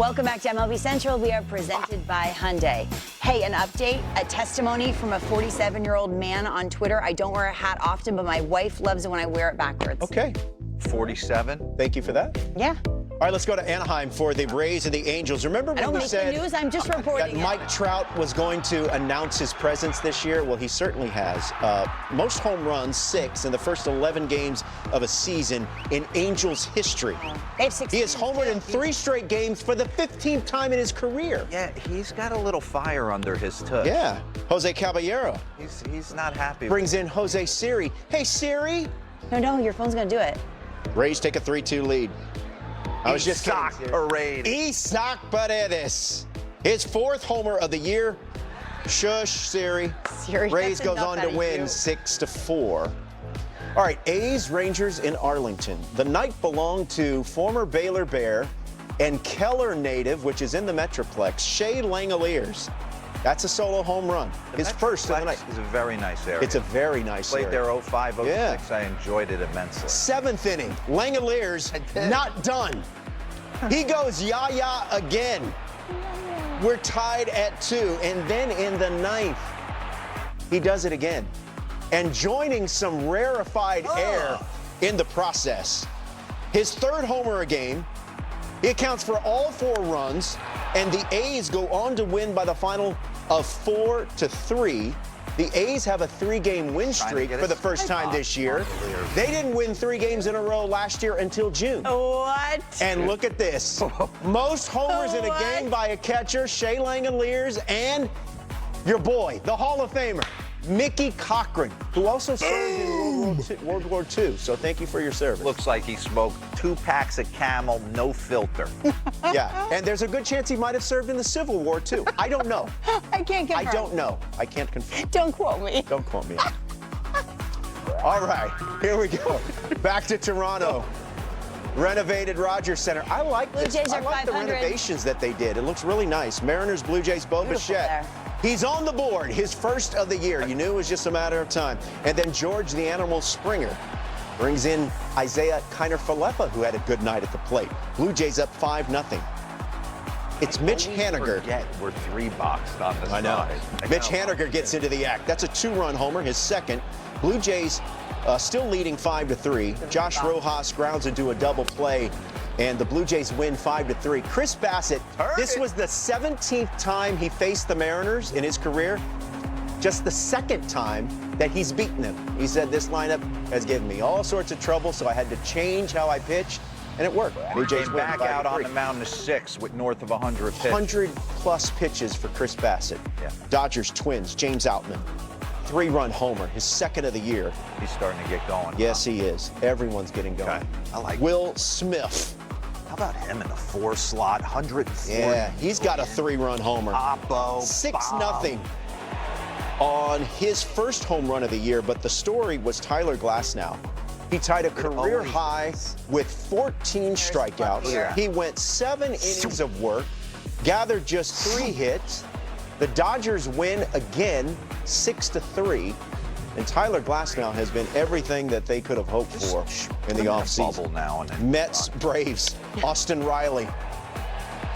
Welcome back to MLB Central. We are presented by Hyundai. Hey, an update, a testimony from a 47-year-old man on Twitter. I don't wear a hat often, but my wife loves it when I wear it backwards. Okay. 47. Thank you for that. Yeah. All right, let's go to Anaheim for the Rays and the Angels. Remember when we said news, I'm just reporting that Mike Trout was going to announce his presence this year? Well, he certainly has. Most home runs, 6, in the first 11 games of a season in Angels history. They have 16. He has homered in 3 straight games for the 15th time in his career. Yeah, he's got a little fire under his tush. Yeah, Jose Caballero. He's not happy. Brings in Jose Siri. Hey, Siri. No, your phone's going to do it. Rays take a 3-2 lead. I was just kidding. Isaac Paredes, his 4th homer of the year. Shush, Siri. Rays goes on to win 6-4. All right, A's Rangers in Arlington. The night belonged to former Baylor Bear and Keller native, which is in the Metroplex, Shea Langoliers. That's a solo home run. His first of the night. It's a very nice area. It's a very nice area. Played there 05, 06. Yeah. I enjoyed it immensely. 7th inning. Langoliers not done. He goes yah-yah again. We're tied at 2. And then in the 9th, he does it again. And joining some rarefied air in the process. His 3rd homer a game. He accounts for all 4 runs. And the A's go on to win by the final of 4-3. The A's have a 3-game win streak for the first time this year. They didn't win 3 games in a row last year until June. What? And look at this. Most homers in a game by a catcher, Shea Langoliers, and your boy, the Hall of Famer, Mickey Cochran, who also served in World War II. So thank you for your service. Looks like he smoked 2 packs of Camel, no filter. Yeah, and there's a good chance he might have served in the Civil War, too. I don't know. I can't confirm. I don't know. I can't confirm. Don't quote me. Don't quote me. All right, here we go. Back to Toronto. Renovated Rogers Center. I like this. Blue Jays are I like the 500. renovations that they did. It looks really nice. Mariners, Blue Jays, Bo Bichette. He's on the board, his first of the year. You knew it was just a matter of time. And then George the Animal Springer brings in Isaiah Kiner-Falefa, who had a good night at the plate. Blue Jays up 5-0. It's Mitch Haniger. We're 3 boxed on the I know. side. Mitch Haniger gets into the act. That's a 2-run homer, his 2nd. Blue Jays still leading 5-3. Josh Rojas grounds into a double play, and the Blue Jays win 5-3. Chris Bassett, this was the 17th time he faced the Mariners in his career. Just the 2nd time that he's beaten them. He said, this lineup has given me all sorts of trouble, so I had to change how I pitched, and it worked. Blue Jays back out on the mound to 6 with north of 100 pitches. 100-plus pitches for Chris Bassett. Yeah. Dodgers Twins, James Outman. 3-run homer, his 2nd of the year. He's starting to get going. Yes, he is. Everyone's getting going. Okay. I like Will Smith. How about him in the 4 slot, 140? Yeah, he's got a 3-run homer. Oppo, 6-0 on his first home run of the year, but the story was Tyler Glasnow. He tied a career high with 14 strikeouts. He went 7 innings of work, gathered just 3 hits. The Dodgers win again, 6-3. And Tyler Glasnow has been everything that they could have hoped for in the offseason. Now and then. Mets, Braves, Austin Riley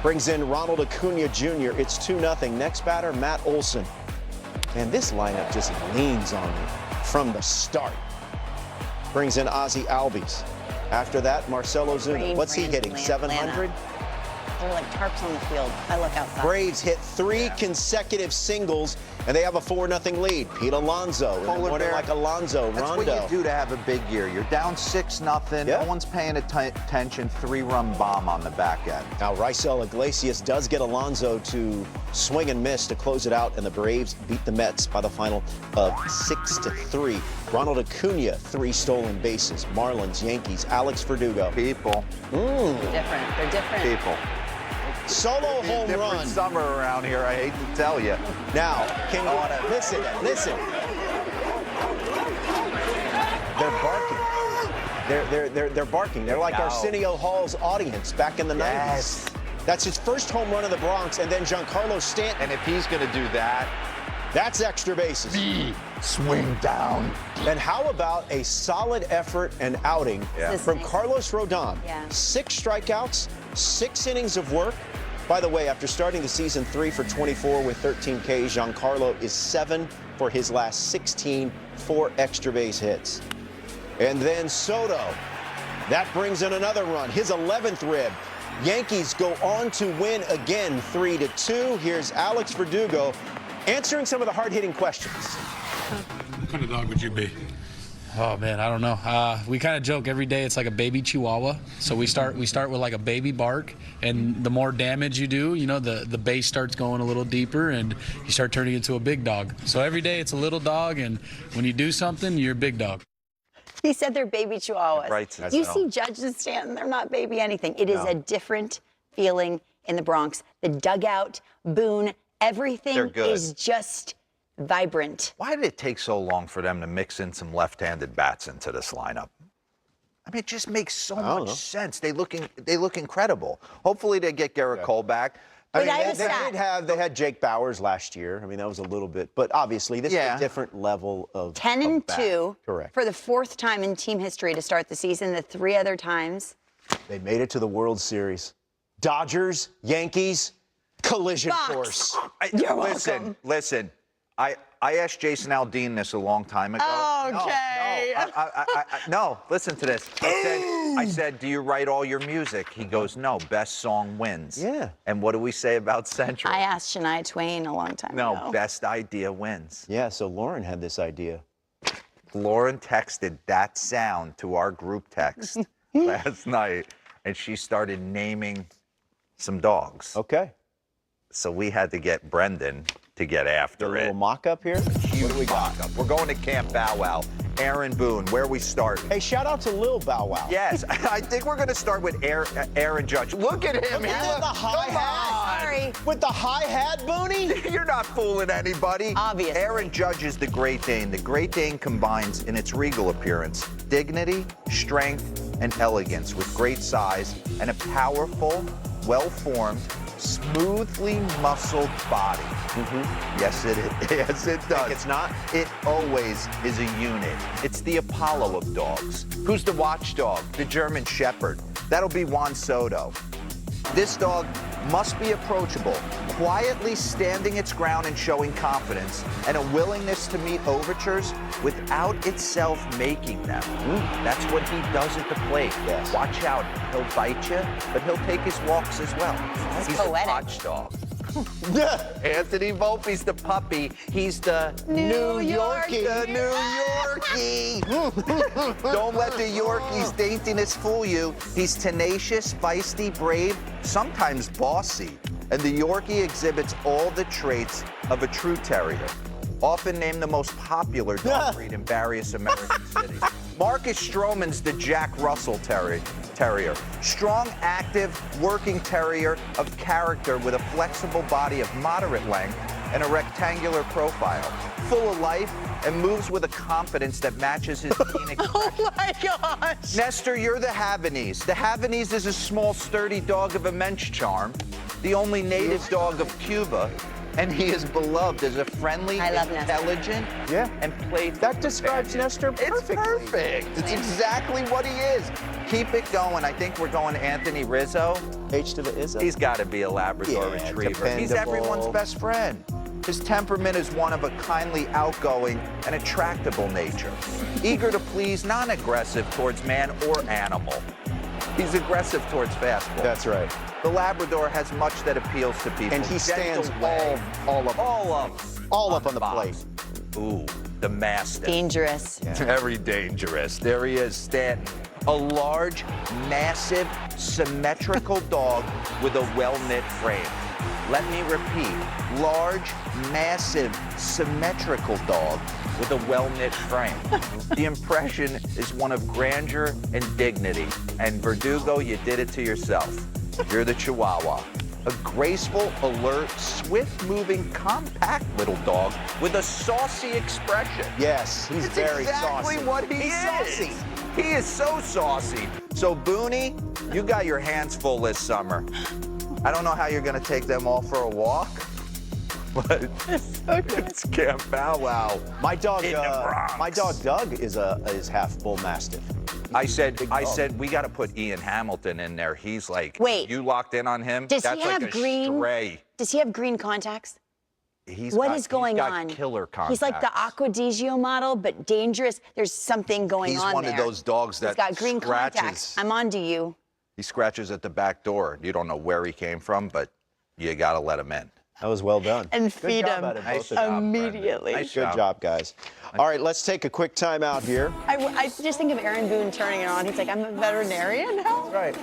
brings in Ronald Acuna Jr. It's 2-0. Next batter, Matt Olson. And this lineup just leans on me from the start. Brings in Ozzie Albies. After that, Marcelo Zuna. What's he hitting, 700? They're like tarps on the field. I look outside. Braves hit 3 consecutive singles, and they have a 4-0 lead. Pete Alonso, more like Alonso, That's Rondo. what you do to have a big year. You're down 6-0. Yep. No one's paying attention. 3-run bomb on the back end. Now, Raisel Iglesias does get Alonso to swing and miss to close it out, and the Braves beat the Mets by the final of 6-3. Ronald Acuna, 3 stolen bases. Marlins, Yankees, Alex Verdugo. People. They're different. They're different. People. Solo home Different run. summer around here, I hate to tell you. Now, can you listen? They're barking. They're barking. They're like Arsenio Hall's audience back in the 90s. That's his first home run of the Bronx, and then Giancarlo Stanton. And if he's going to do that, that's extra bases. Swing down. And how about a solid effort and outing from Carlos Rodon? 6 strikeouts, 6 innings of work, By the way, after starting the season 3 for 24 with 13 Ks, Giancarlo is 7 for his last 16, 4 extra base hits. And then Soto, that brings in another run, his 11th rib. Yankees go on to win again, 3-2. Here's Alex Verdugo answering some of the hard-hitting questions. What kind of dog would you be? Oh man, I don't know. We kind of joke every day it's like a baby Chihuahua. So we start with like a baby bark, and the more damage you do, you know, the base starts going a little deeper, and you start turning into a big dog. So every day it's a little dog, and when you do something, you're a big dog. He said they're baby Chihuahuas. Right. You see Judge and Stanton, they're not baby anything. It is a different feeling in the Bronx. The dugout, Boone, everything is just vibrant. Why did it take so long for them to mix in some left-handed bats into this lineup? I mean, it just makes so much sense. They look incredible. Hopefully they get Garrett Cole back. I mean, they had Jake Bowers last year. I mean, that was a little bit, but obviously this is a different level of 10-2 Correct. for the 4th time in team history to start the season. The 3 other times they made it to the World Series. Dodgers, Yankees, collision course. You're welcome. Listen. I asked Jason Aldean this a long time ago. Okay. No, listen to this. I said, do you write all your music? He goes, no, best song wins. Yeah. And what do we say about Central? I asked Shania Twain a long time ago. No, best idea wins. Yeah, so Lauren had this idea. Lauren texted that sound to our group text last night, and she started naming some dogs. Okay. So we had to get Brendan to get after A little mock-up here. What do we got? We're going to Camp Bow Wow. Aaron Boone, where we start. Hey, shout out to Lil Bow Wow. Yes, I think we're going to start with Aaron Judge. Look at him. Look at the hi-hat. Sorry. With the hi-hat, Booney? You're not fooling anybody. Obviously. Aaron Judge is the Great Dane. The Great Dane combines in its regal appearance dignity, strength, and elegance with great size and a powerful, well-formed, smoothly muscled body. Yes, it is. Yes, it does. It's not? It always is a unit. It's the Apollo of dogs. Who's the watchdog? The German Shepherd. That'll be Juan Soto. This dog must be approachable, quietly standing its ground and showing confidence, and a willingness to meet overtures without itself making them. That's what he does at the plate. Yes. Watch out. He'll bite you, but he'll take his walks as well. He's poetic. a watchdog. Anthony Volpe's the puppy. He's the New Yorkie. The New Yorkie. Don't let the Yorkie's daintiness fool you. He's tenacious, feisty, brave, sometimes bossy. And the Yorkie exhibits all the traits of a true terrier. Often named the most popular dog breed in various American cities. Marcus Stroman's the Jack Russell Terrier. Strong, active, working terrier of character with a flexible body of moderate length and a rectangular profile. Full of life and moves with a confidence that matches his keen expression. Oh my gosh. Nestor, you're the Havanese. The Havanese is a small, sturdy dog of immense charm, the only native dog of Cuba, and he is beloved as a friendly, I love Nestor. intelligent, and playful. That describes companion. Nestor perfectly. It's perfect. It's exactly what he is. Keep it going. I think we're going Anthony Rizzo. H to the Izzo. He's got to be a Labrador Retriever. He's dependable. everyone's best friend. His temperament is one of a kindly, outgoing, and attractable nature. Eager to please, non-aggressive towards man or animal. He's aggressive towards fastball. That's right. The Labrador has much that appeals to people. And he stands Gentle way. all up on the box. plate. Ooh, the Mastiff. Dangerous. Very dangerous. There he is, Stanton. A large, massive, symmetrical dog with a well-knit frame. Let me repeat. Large, massive, symmetrical dog with a well-knit frame. The impression is one of grandeur and dignity. And Verdugo, you did it to yourself. You're the Chihuahua. A graceful, alert, swift-moving, compact little dog with a saucy expression. Yes, he's It's very exactly saucy. what he is. Saucy. He is so saucy. So, Booney, you got your hands full this summer. I don't know how you're going to take them all for a walk, but it's Camp Bow Wow. My dog, in the Bronx. my dog Doug is half bull mastiff. I said we got to put Ian Hamilton in there. He's like, wait, you locked in on him. Does That's he have like a green? stray. Does he have green contacts? He's What got, is going he's got on? Killer contacts. He's like the Aqua Di Gio model, but dangerous. There's something going on there. He's one of those dogs that He's got green scratches. contacts. I'm on to you. He scratches at the back door. You don't know where he came from, but you got to let him in. That was well done. And Good feed job him out of both Nice of you. job, immediately. Brendan. Nice Good job, guys. All right, let's take a quick time out here. I just think of Aaron Boone turning it on. He's like, I'm a veterinarian now. Right.